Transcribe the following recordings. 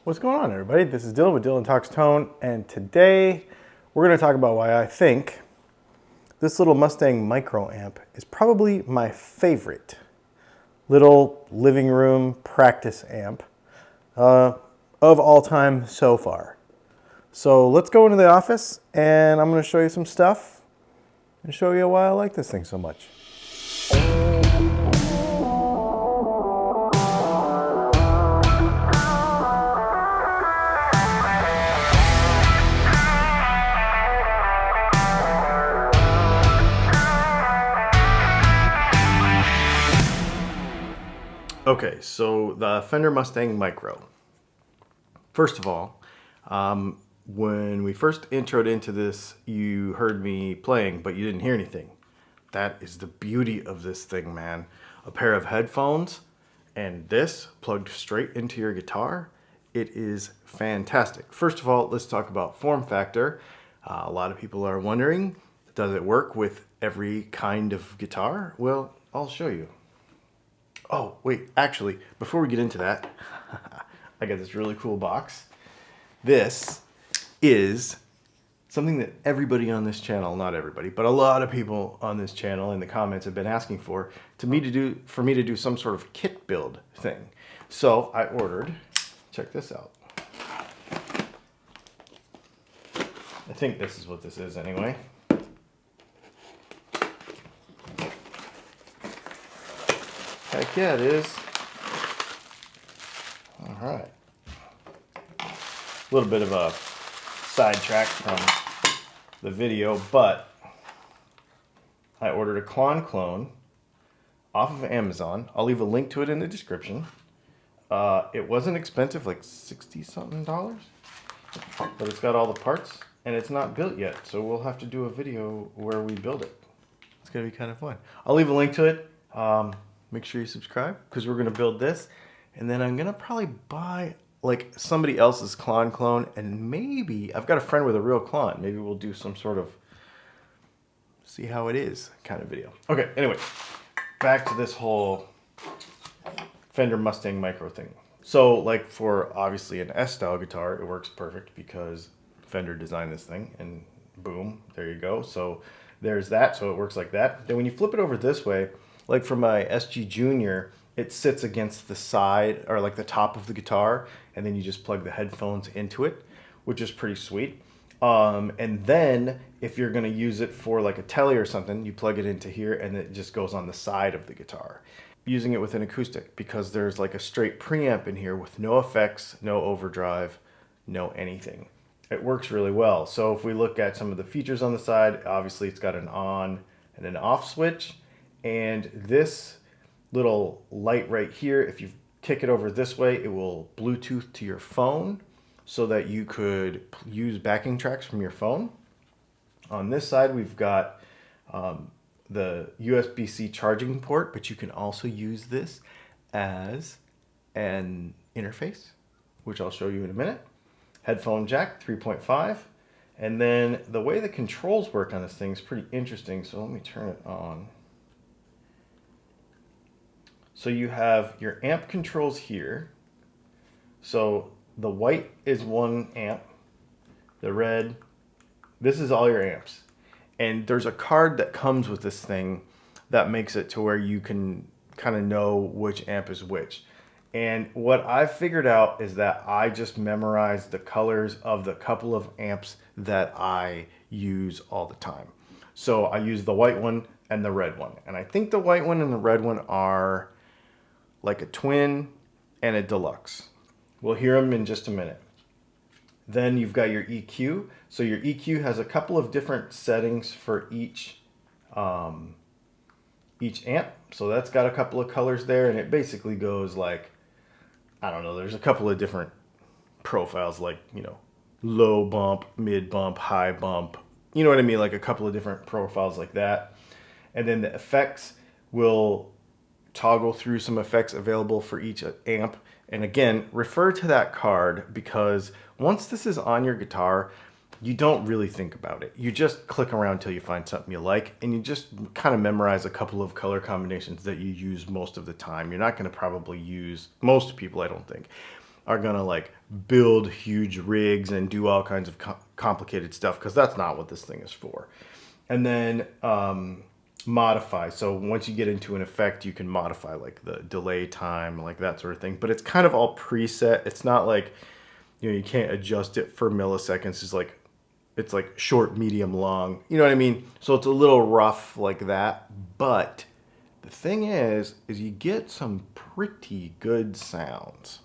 What's going on, everybody? This is Dylan with Dylan Talks Tone, and today we're going to talk about why I think this little Mustang Micro amp is probably my favorite little living room practice amp of all time so far. So let's go into the office, and I'm going to show you some stuff and show you why I like this thing so much. Okay, so the Fender Mustang Micro. First of all, when we first introed into this, you heard me playing, but you didn't hear anything. That is the beauty of this thing, man. A pair of headphones and this plugged straight into your guitar. It is fantastic. First of all, let's talk about form factor. A lot of people are wondering, does it work with every kind of guitar? Well, I'll show you. Oh, wait, actually, before we get into that, I got this really cool box. This is something that everybody on this channel, not everybody, but a lot of people on this channel in the comments have been asking for me to do some sort of kit build thing. So I ordered, check this out. I think this is what this is anyway. Heck yeah, it is. All right. A little bit of a sidetrack from the video, but I ordered a clone off of Amazon. I'll leave a link to it in the description. It wasn't expensive, like $60-something, but it's got all the parts and it's not built yet. So we'll have to do a video where we build it. It's gonna be kind of fun. I'll leave a link to it. Make sure you subscribe because we're going to build this. And then I'm going to probably buy like somebody else's clone. And maybe, I've got a friend with a real clone. Maybe we'll do some sort of see how it is kind of video. Okay, anyway, back to this whole Fender Mustang Micro thing. So like for obviously an S-style guitar, it works perfect because Fender designed this thing and boom, there you go. So there's that, so it works like that. Then when you flip it over this way, like for my SG Junior, it sits against the side or like the top of the guitar, and then you just plug the headphones into it, which is pretty sweet. And then if you're going to use it for like a telly or something, you plug it into here and it just goes on the side of the guitar. Using it with an acoustic because there's like a straight preamp in here with no effects, no overdrive, no anything. It works really well. So if we look at some of the features on the side, obviously it's got an on and an off switch. And this little light right here, if you kick it over this way, it will Bluetooth to your phone so that you could use backing tracks from your phone. On this side, we've got the USB-C charging port, but you can also use this as an interface, which I'll show you in a minute. Headphone jack, 3.5. And then the way the controls work on this thing is pretty interesting. So let me turn it on. So you have your amp controls here. So the white is one amp, the red, this is all your amps. And there's a card that comes with this thing that makes it to where you can kind of know which amp is which. And what I've figured out is that I just memorized the colors of the couple of amps that I use all the time. So I use the white one and the red one. And I think the white one and the red one are like a twin and a deluxe. We'll hear them in just a minute. Then you've got your EQ. So your EQ has a couple of different settings for each amp. So that's got a couple of colors there, and it basically goes like, I don't know, there's a couple of different profiles like, you know, low bump, mid bump, high bump. You know what I mean? Like a couple of different profiles like that. And then the effects will toggle through some effects available for each amp. And again, refer to that card because once this is on your guitar, you don't really think about it. You just click around until you find something you like, and you just kind of memorize a couple of color combinations that you use most of the time. You're not going to probably use, most people I don't think, are gonna like build huge rigs and do all kinds of complicated stuff, because that's not what this thing is for. And then modify. So once you get into an effect, you can modify like the delay time, like that sort of thing. But it's kind of all preset. It's not like, you know, you can't adjust it for milliseconds. It's like short, medium, long. You know what I mean? So it's a little rough like that. But the thing is you get some pretty good sounds.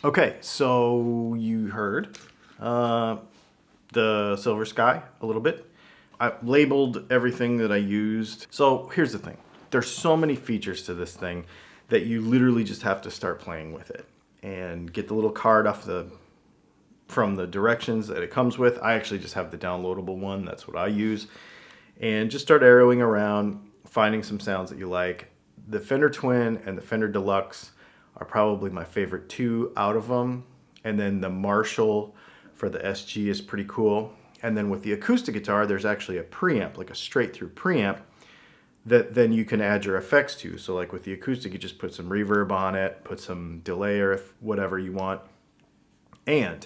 Okay, so you heard the Silver Sky a little bit. I labeled everything that I used. So here's the thing. There's so many features to this thing that you literally just have to start playing with it and get the little card from the directions that it comes with. I actually just have the downloadable one. That's what I use. And just start arrowing around, finding some sounds that you like. The Fender Twin and the Fender Deluxe are probably my favorite two out of them. And then the Marshall for the SG is pretty cool. And then with the acoustic guitar, there's actually a preamp, like a straight through preamp that then you can add your effects to. So like with the acoustic, you just put some reverb on it, put some delay or whatever you want. And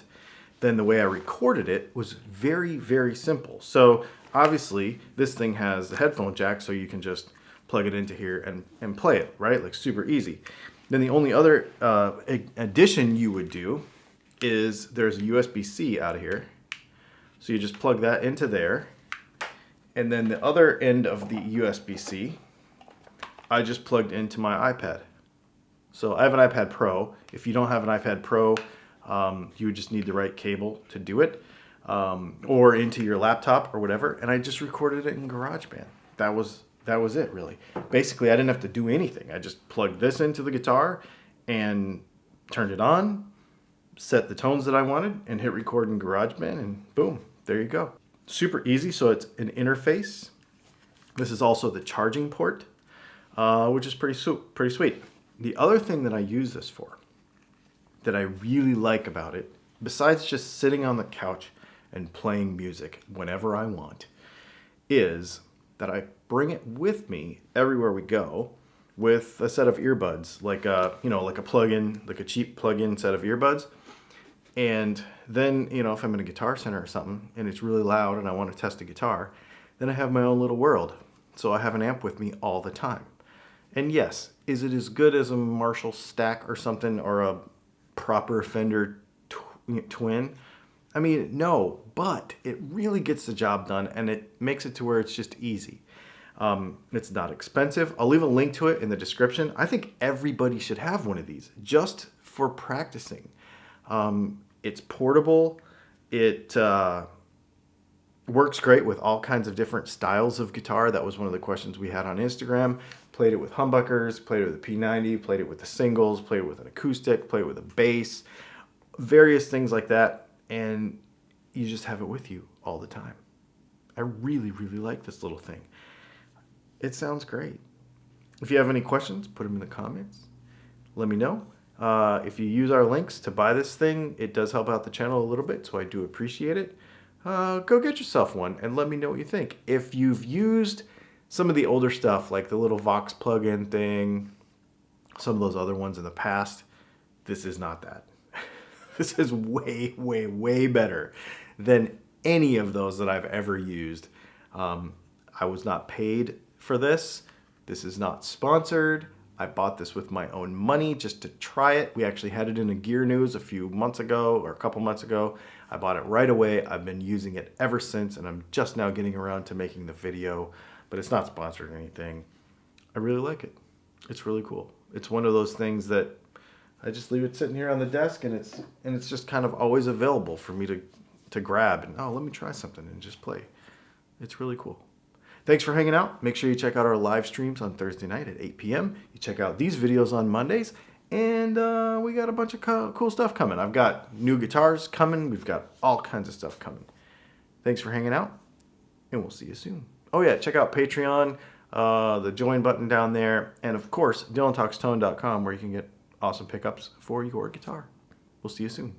then the way I recorded it was very, very simple. So obviously this thing has a headphone jack, so you can just plug it into here and play it, right? Like super easy. Then the only other addition you would do is there's a USB-C out of here. So you just plug that into there. And then the other end of the USB-C, I just plugged into my iPad. So I have an iPad Pro. If you don't have an iPad Pro, you would just need the right cable to do it, or into your laptop or whatever. And I just recorded it in GarageBand. That was it, really. Basically, I didn't have to do anything. I just plugged this into the guitar and turned it on, set the tones that I wanted, and hit record in GarageBand, and boom, there you go. Super easy. So it's an interface. This is also the charging port, which is pretty sweet. The other thing that I use this for that I really like about it, besides just sitting on the couch and playing music whenever I want, is that I bring it with me everywhere we go with a set of earbuds, like a, like a plug-in, like a cheap plug-in set of earbuds. And then, if I'm in a guitar center or something and it's really loud and I want to test a guitar, then I have my own little world. So I have an amp with me all the time. And yes, is it as good as a Marshall stack or something, or a proper Fender twin? I mean, no, but it really gets the job done, and it makes it to where it's just easy. It's not expensive. I'll leave a link to it in the description. I think everybody should have one of these just for practicing. It's portable. It works great with all kinds of different styles of guitar. That was one of the questions we had on Instagram. Played it with humbuckers, played it with a P90, played it with the singles, played it with an acoustic, played it with a bass, various things like that. And you just have it with you all the time. I really, really like this little thing. It sounds great. If you have any questions, put them in the comments. Let me know. If you use our links to buy this thing, it does help out the channel a little bit, so I do appreciate it. Go get yourself one and let me know what you think. If you've used some of the older stuff, like the little Vox plug-in thing, some of those other ones in the past, this is not that. This is way, way, way better than any of those that I've ever used. I was not paid for this. This is not sponsored. I bought this with my own money just to try it. We actually had it in a Gear News a few months ago, or a couple months ago. I bought it right away. I've been using it ever since, and I'm just now getting around to making the video, but it's not sponsored or anything. I really like it. It's really cool. It's one of those things that I just leave it sitting here on the desk, and it's just kind of always available for me to grab and, oh, let me try something and just play. It's really cool. Thanks for hanging out. Make sure you check out our live streams on Thursday night at 8 p.m. You check out these videos on Mondays, and we got a bunch of cool stuff coming. I've got new guitars coming. We've got all kinds of stuff coming. Thanks for hanging out, and we'll see you soon. Oh yeah, check out Patreon, the join button down there, and of course, DylanTalksTone.com, where you can get awesome pickups for your guitar. We'll see you soon.